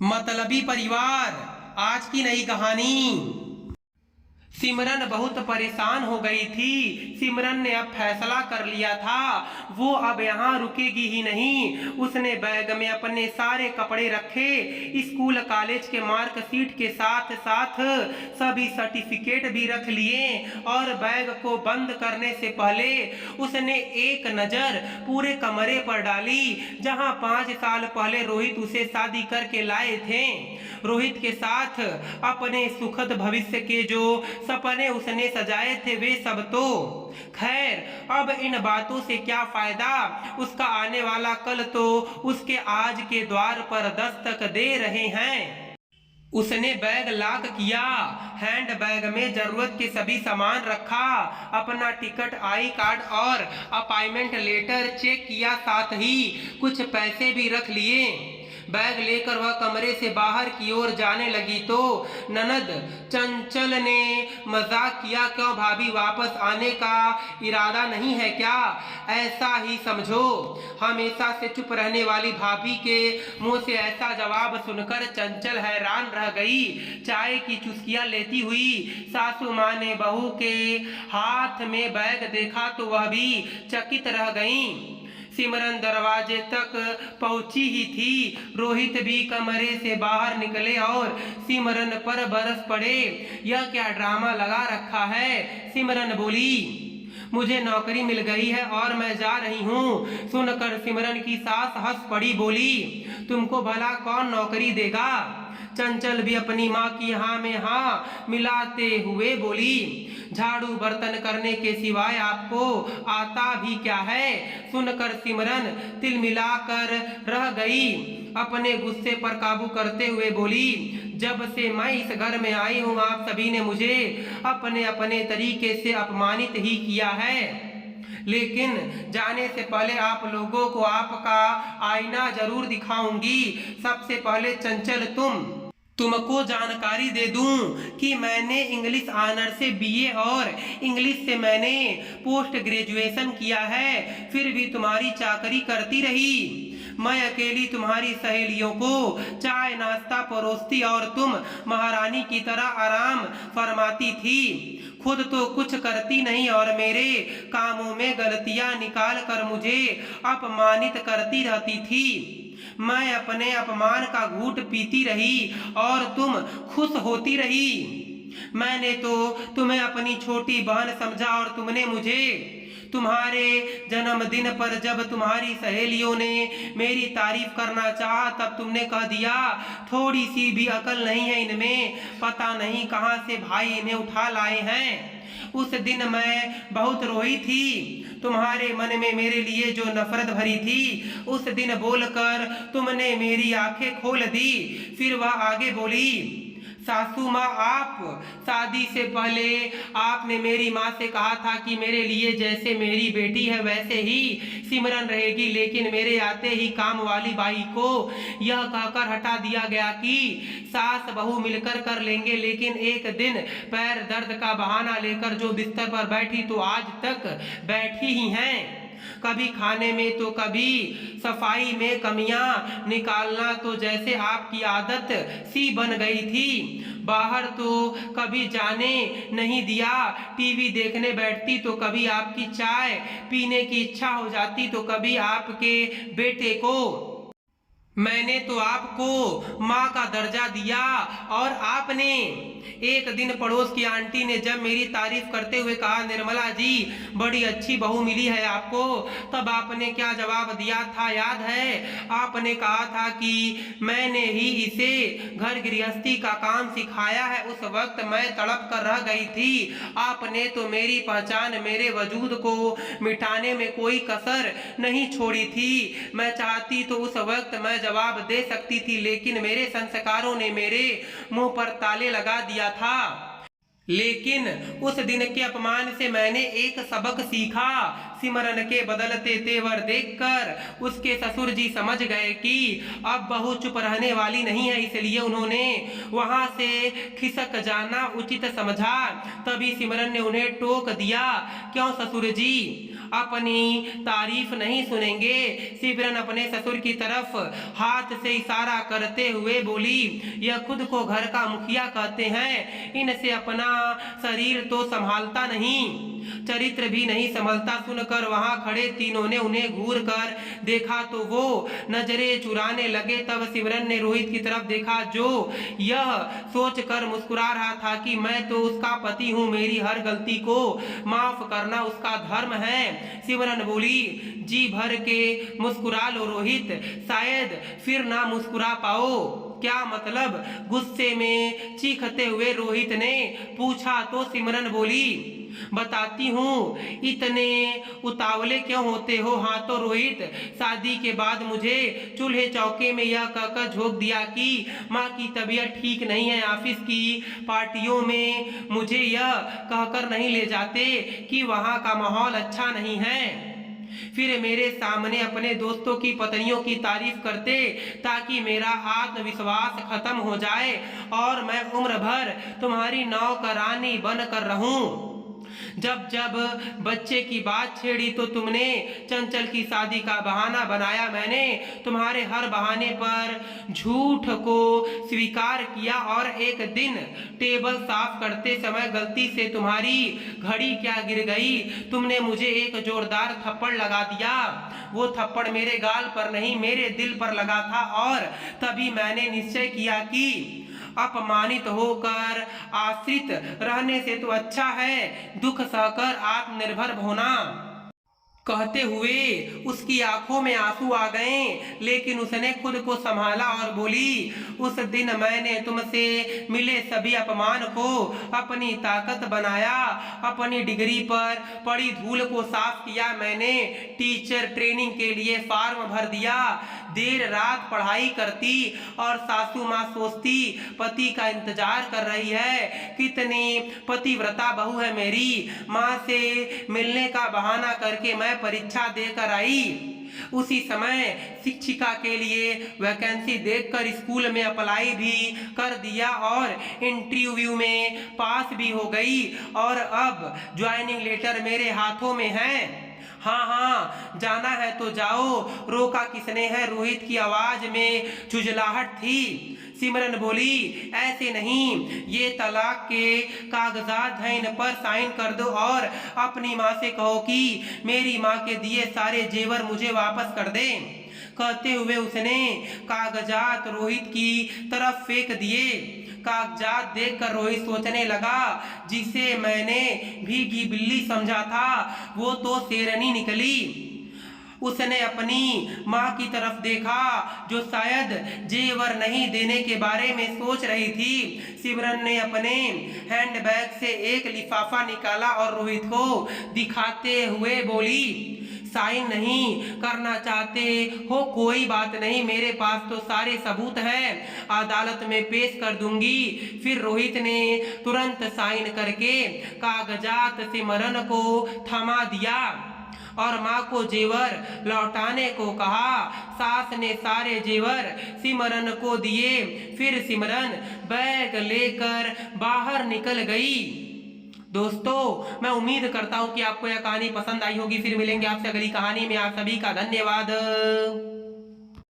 मतलबी परिवार आज की नई कहानी। सिमरन बहुत परेशान हो गई थी। सिमरन ने अब फैसला कर लिया था वो अब यहाँ रुकेगी ही नहीं। उसने बैग में अपने सारे कपड़े रखे, स्कूल कॉलेज के मार्कशीट के साथ साथ सभी सर्टिफिकेट भी रख लिए और बैग को बंद करने से पहले उसने एक नजर पूरे कमरे पर डाली जहाँ 5 साल पहले रोहित उसे शादी करके लाए थे। रोहित के साथ अपने सुखद भविष्य के जो सपने उसने सजाए थे वे सब तो खैर, अब इन बातों से क्या फायदा। उसका आने वाला कल तो उसके आज के द्वार पर दस्तक दे रहे हैं। उसने बैग लॉक किया, हैंड बैग में जरूरत के सभी सामान रखा, अपना टिकट, आई कार्ड और अपॉइंटमेंट लेटर चेक किया, साथ ही कुछ पैसे भी रख लिए। बैग लेकर वह कमरे से बाहर की ओर जाने लगी तो ननद चंचल ने मजाक किया, क्यों भाभी वापस आने का इरादा नहीं है क्या? ऐसा ही समझो। हमेशा से चुप रहने वाली भाभी के मुंह से ऐसा जवाब सुनकर चंचल हैरान रह गई। चाय की चुस्कियां लेती हुई सासू माँ ने बहू के हाथ में बैग देखा तो वह भी चकित रह गई। सिमरन दरवाजे तक पहुंची ही थी। रोहित भी कमरे से बाहर निकले और सिमरन पर बरस पड़े। यह क्या ड्रामा लगा रखा है? सिमरन बोली, मुझे नौकरी मिल गई है और मैं जा रही हूँ। सुनकर सिमरन की सास हंस पड़ी, बोली, तुमको भला कौन नौकरी देगा? चंचल भी अपनी माँ की हाँ में हाँ मिलाते हुए बोली, झाड़ू बर्तन करने के सिवाय आपको आता भी क्या है? सुनकर सिमरन तिलमिलाकर रह गई। अपने गुस्से पर काबू करते हुए बोली, जब से मैं इस घर में आई हूँ आप सभी ने मुझे अपने अपने तरीके से अपमानित ही किया है, लेकिन जाने से पहले आप लोगों को आपका आईना जरूर दिखाऊंगी। सबसे पहले चंचल तुमको जानकारी दे दूं कि मैंने इंग्लिश ऑनर से बीए और इंग्लिश से मैंने पोस्ट ग्रेजुएशन किया है, फिर भी तुम्हारी चाकरी करती रही। मैं अकेली तुम्हारी सहेलियों को चाय नाश्ता परोसती और तुम महारानी की तरह आराम फरमाती थी। खुद तो कुछ करती नहीं और मेरे कामों में गलतियां निकाल कर मुझे अपमानित करती रहती थी। मैं अपने अपमान का घूंट पीती रही और तुम खुश होती रही। मैंने तो तुम्हें अपनी छोटी बहन समझा और तुमने मुझे तुम्हारे जन्मदिन पर जब तुम्हारी सहेलियों ने मेरी तारीफ करना चाहा तब तुमने कह दिया, थोड़ी सी भी अकल नहीं है इनमें, पता नहीं कहां से भाई इन्हें उठा लाए हैं। उस दिन मैं बहुत रोई थी। तुम्हारे मन में मेरे लिए जो नफरत भरी थी उस दिन बोलकर तुमने मेरी आंखें खोल दी। फिर वह आगे बोली, सासू माँ आप शादी से पहले आपने मेरी माँ से कहा था कि मेरे लिए जैसे मेरी बेटी है वैसे ही सिमरन रहेगी, लेकिन मेरे आते ही काम वाली बाई को यह कहकर हटा दिया गया कि सास बहू मिलकर कर लेंगे। लेकिन एक दिन पैर दर्द का बहाना लेकर जो बिस्तर पर बैठी तो आज तक बैठी ही हैं। कभी खाने में तो कभी सफाई में कमियां निकालना तो जैसे आपकी आदत सी बन गई थी। बाहर तो कभी जाने नहीं दिया, टीवी देखने बैठती तो कभी आपकी चाय पीने की इच्छा हो जाती तो कभी आपके बेटे को। मैंने तो आपको माँ का दर्जा दिया और आपने एक दिन पड़ोस की आंटी ने जब मेरी तारीफ करते हुए कहा, निर्मला जी बड़ी अच्छी बहू मिली है आपको, तब आपने क्या जवाब दिया था याद है? आपने कहा था कि मैंने ही इसे घर गृहस्थी का काम सिखाया है। उस वक्त मैं तड़प कर रह गई थी। आपने तो मेरी पहचान, मेरे वजूद को मिटाने में कोई कसर नहीं छोड़ी थी। मैं चाहती तो उस वक्त मैं जवाब दे सकती थी, लेकिन मेरे संस्कारों ने मेरे मुंह पर ताले लगा दिया था। लेकिन उस दिन के अपमान से मैंने एक सबक सीखा। सिमरन के बदलते तेवर देखकर उसके ससुर जी समझ गए कि अब बहू चुप रहने वाली नहीं है, इसलिए उन्होंने वहां से खिसक जाना उचित समझा। तभी सिमरन ने उन्हें टोक दिया, क्यों ससुर जी अपनी तारीफ नहीं सुनेंगे। सिमरन अपने ससुर की तरफ हाथ से इशारा करते हुए बोली, यह खुद को घर का मुखिया कहते हैं, इनसे अपना शरीर तो संभालता नहीं, चरित्र भी नहीं संभलता। सुनकर वहां खड़े तीनों ने उन्हें घूर कर देखा तो वो नजरें चुराने लगे। तब सिमरन ने रोहित की तरफ देखा जो यह सोचकर मुस्कुरा रहा था कि मैं तो उसका पति हूँ, मेरी हर गलती को माफ करना उसका धर्म है। सिमरन बोली, जी भर के मुस्कुरा लो रोहित, शायद फिर ना मुस्कुरा पाओ। क्या मतलब? गुस्से में चीखते हुए रोहित ने पूछा। तो सिमरन बोली, बताती हूँ, इतने उतावले क्यों होते हो? हाँ तो रोहित, शादी के बाद मुझे चूल्हे चौके में यह कहकर झोंक दिया कि माँ की तबीयत ठीक नहीं है, ऑफिस की पार्टियों में मुझे यह कहकर नहीं ले जाते कि वहाँ का माहौल अच्छा नहीं है, फिर मेरे सामने अपने दोस्तों की पत्नियों की तारीफ करते ताकि मेरा आत्मविश्वास खत्म हो जाए और मैं उम्र भर तुम्हारी नौकरानी बन कर रहूं। जब जब बच्चे की बात छेड़ी तो तुमने चंचल की शादी का बहाना बनाया, मैंने तुम्हारे हर बहाने पर झूठ को स्वीकार किया और एक दिन टेबल साफ करते समय गलती से तुम्हारी घड़ी क्या गिर गई, तुमने मुझे एक जोरदार थप्पड़ लगा दिया। वो थप्पड़ मेरे गाल पर नहीं, मेरे दिल पर लगा था और तभी मैंने निश्चय किया कि अपमानित होकर आश्रित रहने से तो अच्छा है दुख सहकर आत्मनिर्भर होना। कहते हुए उसकी आंखों में आंसू आ गए, लेकिन उसने खुद को संभाला और बोली, उस दिन मैंने तुमसे मिले सभी अपमान को अपनी ताकत बनाया, अपनी डिग्री पर पड़ी धूल को साफ किया, मैंने टीचर ट्रेनिंग के लिए फॉर्म भर दिया, देर रात पढ़ाई करती और सासू माँ सोचती पति का इंतजार कर रही है, कितनी पतिव्रता बहू है मेरी। माँ से मिलने का बहाना करके मैं परीक्षा देकर आई। उसी समय शिक्षिका के लिए वैकेंसी देखकर स्कूल में अप्लाई भी कर दिया और इंटरव्यू में पास भी हो गई और अब ज्वाइनिंग लेटर मेरे हाथों में है। हाँ हाँ, जाना है तो जाओ, रोका किसने है? रोहित की आवाज में झुंझलाहट थी। सिमरन बोली, ऐसे नहीं, ये तलाक के कागजात हैं, इन पर साइन कर दो और अपनी माँ से कहो कि मेरी माँ के दिए सारे जेवर मुझे वापस कर दे। कहते हुए उसने कागजात रोहित की तरफ फेंक दिए। कागजात देखकर रोहित सोचने लगा, जिसे मैंने भीगी बिल्ली समझा था वो तो शेरनी निकली। उसने अपनी माँ की तरफ देखा जो शायद जेवर नहीं देने के बारे में सोच रही थी। सिमरन ने अपने हैंडबैग से एक लिफाफा निकाला और रोहित को दिखाते हुए बोली, साइन नहीं करना चाहते हो कोई बात नहीं, मेरे पास तो सारे सबूत हैं, अदालत में पेश कर दूंगी। फिर रोहित ने तुरंत साइन करके कागजात सिमरन को थमा दिया और माँ को जेवर लौटाने को कहा। सास ने सारे जेवर सिमरन को दिए। फिर सिमरन बैग लेकर बाहर निकल गई। दोस्तों, मैं उम्मीद करता हूँ कि आपको यह कहानी पसंद आई होगी। फिर मिलेंगे आपसे अगली कहानी में। आप सभी का धन्यवाद।